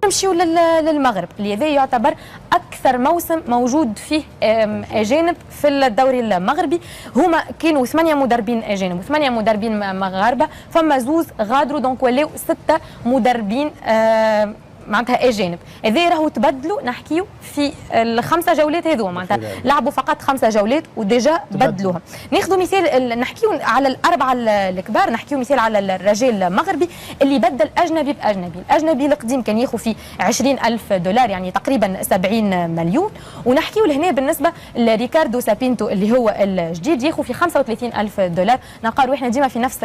نمشيو للمغرب اللي هذا يعتبر اكثر موسم موجود فيه اجانب في الدوري المغربي. هما كانوا 8 مدربين اجانب و8 مدربين مغاربه، فما زوز غادروا دونك ولاو 6 مدربين معناتها اجانب. هذا راهو تبدلوا نحكيو في ال5 جولات هذو، معناتها لعبوا فقط 5 جولات وديجا بدلوها. ناخذوا مثال نحكيو على الاربعه الكبار، نحكيو مثال على الرجال المغربي اللي بدل اجنبي باجنبي. الاجنبي القديم كان ياخذ في 20,000 دولار يعني تقريبا 70 مليون، ونحكيو لهنا بالنسبه لريكاردو سابينتو اللي هو الجديد ياخذ في 35,000 دولار. نلقاو احنا ديما في نفس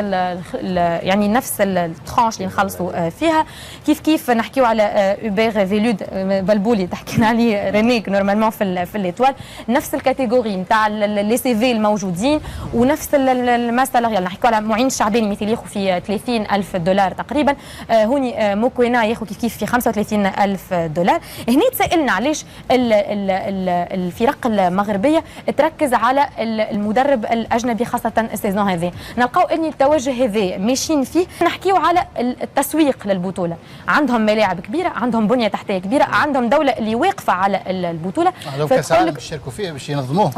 يعني نفس الترانش اللي نخلصوا فيها. كيف نحكيو على اوبير فيلود بلبولي تحكينا عليه رينيك نورمالمون في الايطوال، نفس الكاتيجوري نتاع لي سي في الموجودين ونفس المساله. نحكيو على معين الشعباني مثل ياخذ في 30,000 دولار تقريبا، هوني موكوينا ياخذ كيف في 35,000 دولار. هنا تسائلنا علاش الفرق المغربيه تركز على المدرب الاجنبي خاصه السيزون هذه. نلقاو ان التوجه هذا ماشيين فيه. نحكيو على التسويق للبطوله، عندهم ملاعب كبيره، عندهم بنيه تحتيه كبيره، عندهم دوله اللي واقفه على البطوله. لو كاس العالم باش يشاركوا فيه باش ينظموه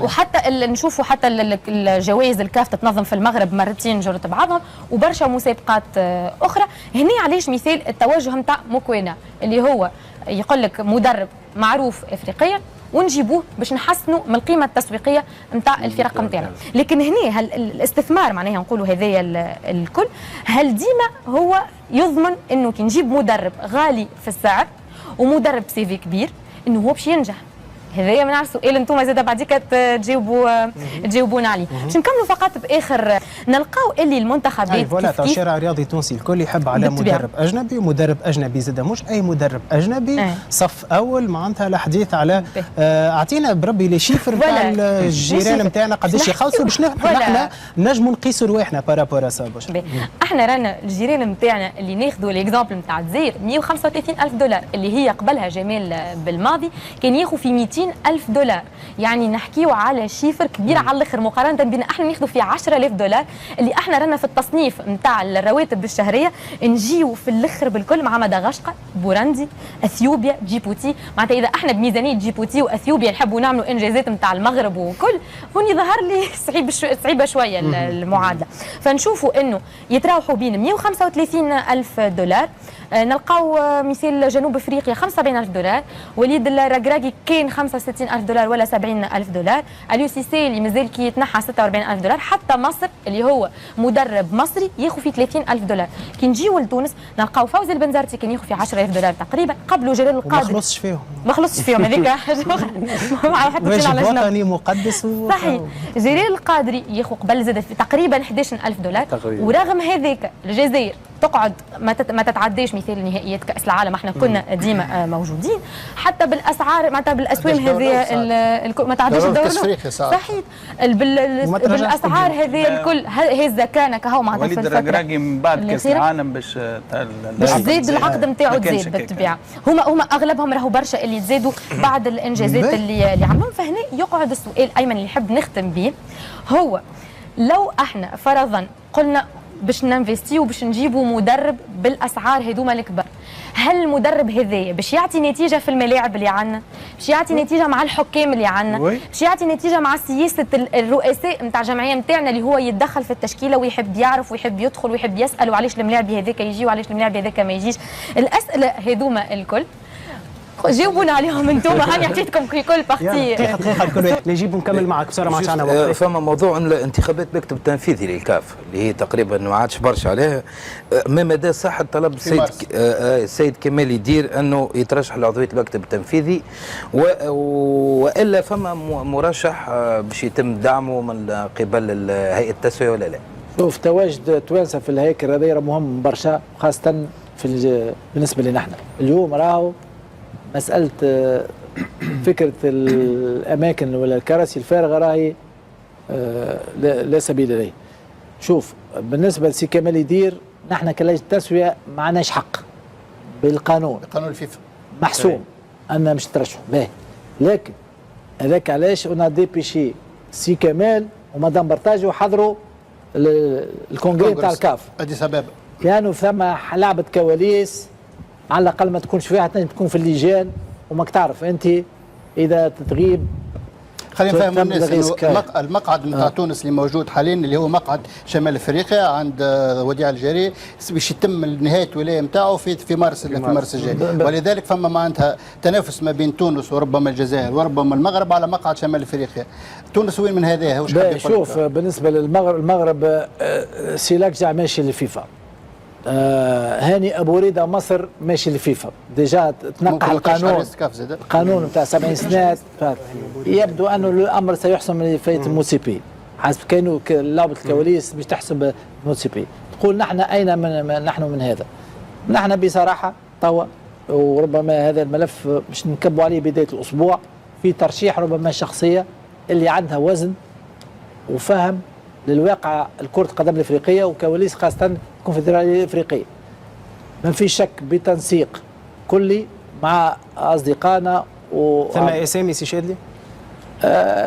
وحتى نشوفوا حتى الجوائز الكاف تتنظم في المغرب مرتين جرت بعضهم وبرشا مسابقات اخرى. هنا علاش مثال التوجه نتاع موكوينا اللي هو يقول لك مدرب معروف افريقيا ونجيبوه باش نحسنوا من القيمه التسويقيه نتاع الفرق نتاعنا. لكن هنا هل الاستثمار معناها نقولوا هذايا الكل، هل ديما هو يضمن انه كي نجيب مدرب غالي في السعر ومدرب سيفي كبير انه هو باش ينجح؟ هذايا من عارف سؤال انتم زاد بعديك تجاوبونا عليه. باش نكملوا فقط باخر نلقاو اللي المنتخبات فوالا تاع الشارع الرياضي التونسي الكل يحب على مدرب اجنبي، ومدرب اجنبي زاد مش اي مدرب اجنبي صف اول معناتها الحديث على اعطينا بربي لي شيفر تاع الجيران نتاعنا قداش يخلصوا باش نحنا نجموا نقيسوا رواحنا بارابور سا. احنا رانا الجيران نتاعنا اللي ناخذوا ليكزامبل نتاع الجزائر 135,000 دولار اللي هي قبلها جمال بالماضي كان ياخذ في 200,000 دولار، يعني نحكيو على شيفر كبير على الاخر مقارنه بين احنا ناخذوا في 10,000 دولار اللي احنا رانا في التصنيف نتاع الرواتب الشهريه نجيو في الاخر بالكل مع مدغشقر، بوروندي، اثيوبيا، جيبوتي. معناتها اذا احنا بميزانيه جيبوتي واثيوبيا نحبوا نعملوا انجازات نتاع المغرب وكل، هوني ظهر لي صعيبه شويه المعادله. فنشوفوا انه يتراوحوا بين 135,000 دولار. نلقاو مثال جنوب افريقيا 75,000 دولار، وليد الركراكي كان 65,000 دولار ولا 70,000 دولار، اليو سي سي اللي مازال كي يتنحى 46,000 دولار، حتى مصر اللي هو مدرب مصري ياخذ في 30,000 دولار. كي نجيو لتونس نلقاو فوزي البنزرتي كان ياخذ في 10,000 دولار تقريبا، قبله جلال القادري ما خلصش فيهم هذيك حاجه اخرى واجب وطني مقدس صحيح. جلال القادري ياخذ قبل زاد تقريبا 11,000 دولار، ورغم هذاك الجزائر تقعد ما تتعداش مثال نهائيات كاس العالم. احنا كنا ديما موجودين حتى بالاسعار معناتها بالاسوام هذه ما تعداش الدور صحيح بالاسعار هذه الكل هزه كان كهو معناتها في الفتره الركراكي من بعد كاس العالم باش زاد العقد نتاعو تزاد بالطبيعه. هما اغلبهم راهو برشا اللي تزادوا بعد الانجازات اللي عملوهم. فهنا يقعد السؤال ايمن اللي نحب نختم به، هو لو احنا فرضا قلنا باش ننفستيو باش نجيبوا مدرب بالاسعار هذوما الكبار، هل المدرب هذايا باش يعطي نتيجه في الملاعب اللي عندنا؟ باش يعطي نتيجه مع الحكام اللي عندنا؟ باش يعطي نتيجه مع سياسه الرؤساء نتاع الجمعيه نتاعنا اللي هو يتدخل في التشكيله ويحب يعرف ويحب يدخل ويحب يسال وعلاش الملاعب هذاك يجي وعلاش الملاعب هذاك ما يجيش؟ الاسئله هذوما الكل جاوبونا عليهم انتم. هاني عطيتكم في كل بارتي دقيقه الكل نجيب نكمل معك بسرعه ما عادش عندنا وقت. فما موضوع الانتخابات المكتب التنفيذي للكاف اللي هي تقريبا ما عادش برشا عليها، ما مدى صحه طلب السيد كمال يدير انه يترشح لعضويه المكتب التنفيذي، والا فما مرشح باش يتم دعمه من قبل هيئه التسويه ولا لا؟ شوف تواجد توانسه في الهيكل هذا مهم برشا، خاصه بالنسبه لنا احنا اليوم راهو مسألة فكرة الأماكن ولا الكراسي الفارغة راهي لا سبيل إليه. شوف بالنسبة لسي كمال يدير نحن كلجنة التسوية ما عندناش حق بالقانون، بقانون الفيفا محسوم أننا مش نترشحوا باهي، لكن هذاك علاش أنا ديبيشي سي كمال ومدام برتاجي وحضروا الكونغري تاع الكاف أديس أبابا، كانوا ثم لعبة كواليس على الاقل ما تكونش فيها، تنجم تكون في اللجان وماك تعرف انت اذا تغيب. خلينا نفهم الناس انه المقعد نتاع تونس اللي موجود حاليا اللي هو مقعد شمال افريقيا عند وديعه الجزائري باش يتم نهايه الولايه نتاعو في مارس الجاي، ولذلك فما معناتها تنافس ما بين تونس وربما الجزائر وربما المغرب على مقعد شمال افريقيا. تونس وين من هذا؟ شوف بالنسبه للمغرب سيلاك جا ماشي للفيفا، هاني ابو ريده مصر ماشي للفيفا ديجا تنقح القانون نتاع 70 سنه. يبدو انه الامر سيحسم لفايت الموسيبي حسب كانوا لعبه الكواليس باش تحسب الموسيبي. تقول نحن اين نحن من هذا؟ نحن بصراحه توا وربما هذا الملف باش نكبوا عليه بدايه الاسبوع في ترشيح ربما شخصيه اللي عندها وزن وفهم للواقع الكرة القدم الافريقيه وكواليس خاصه الكونفدراليه الافريقيه. ما في شك بتنسيق كلي مع اصدقائنا ثم اسامي سي شادلي؟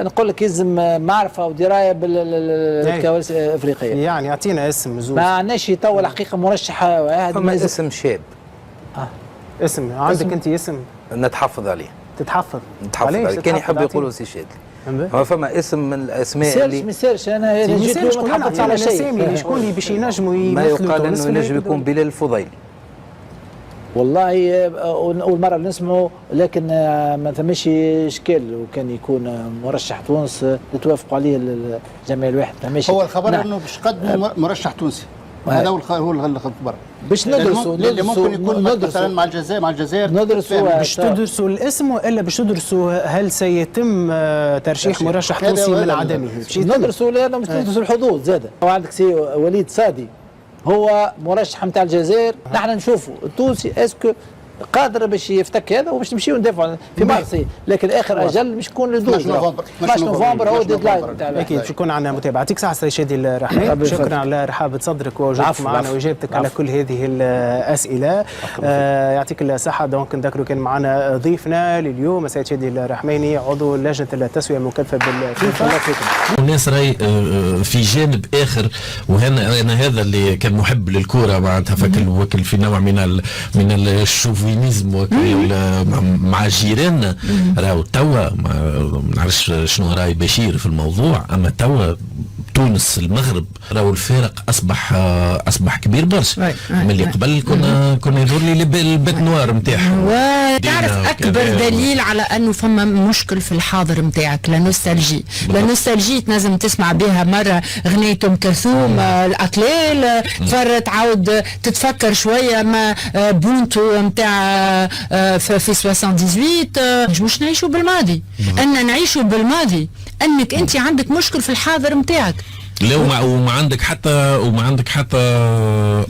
نقول لك يلزم معرفه ودرايه بالكواليس الافريقيه. يعني يعطينا اسم زوز. ما عندناش توا الحقيقه مرشح واحد. فما اسم شاب. اسم عندك انت اسم نتحفظ عليه. تتحفظ عليه كان يحب يقولوا سي شادلي. هو فما اسم من الاسماء اللي ما يسالش انا جيت ما تحفظش على شيء. شكون اللي باش ينجموا ما يقال انه ينجم يكون بلال الفضيلي. والله اول مره نسمعوا، لكن ما ثماش اشكال وكان يكون مرشح تونس يتوافقوا عليه الجمعيه الواحد. هو الخبر انه باش قدموا مرشح تونسي، هذا هو الخبر. باش ندرسوا اللي ممكن يكون مثلا مع الجزائر ندرسوا باش تدرسوا الاسم والا باش تدرسوا هل سيتم ترشيح مرشح تونسي من عدمه؟ ندرسوا لانه باش ندرسوا الحظوظ زاده. وعندك سي وليد صادي هو مرشح نتاع الجزائر، نحن نشوفوا التونسي اسكو قادر باش يفتك هذا وباش نمشيو ندافعوا في مارسي، لكن اخر اجل مش يكون ندوز 12 نوفمبر هو الديدلاين نتاع. اكيد باش يكون عندنا متابعه. يعطيك الصحه سي شادي الرحمن، شكرا على رحابه صدرك ووجودك معنا واجابتك على كل هذه الاسئله. يعطيك الصحه. دونك نذكروا كان معنا ضيفنا لليوم السيد شادي الرحماني عضو لجنه التسويه المكلفه بالفيفا. الناس راي في جانب اخر، وهنا انا هذا اللي كان محب للكوره معناتها فكل في نوع من الشوفينيزم مع جيراننا. راهو توا ما نعرفش شنو راي بشير في الموضوع، اما توا تونس المغرب راهو الفارق اصبح كبير برشا. ملي قبل كنا يظهر لي البيت نوار نتاعهم. وتعرف اكبر دليل على انه فما مشكل في الحاضر نتاعك لا نوستالجي تنجم تسمع بها مره غنية ام كلثوم الاطلال تعاود تتفكر شويه ما بونتو نتاع في 78. مش نعيشوا بالماضي، ان نعيشوا بالماضي انك انت عندك مشكل في الحاضر نتاعك. لا وما عندك حتى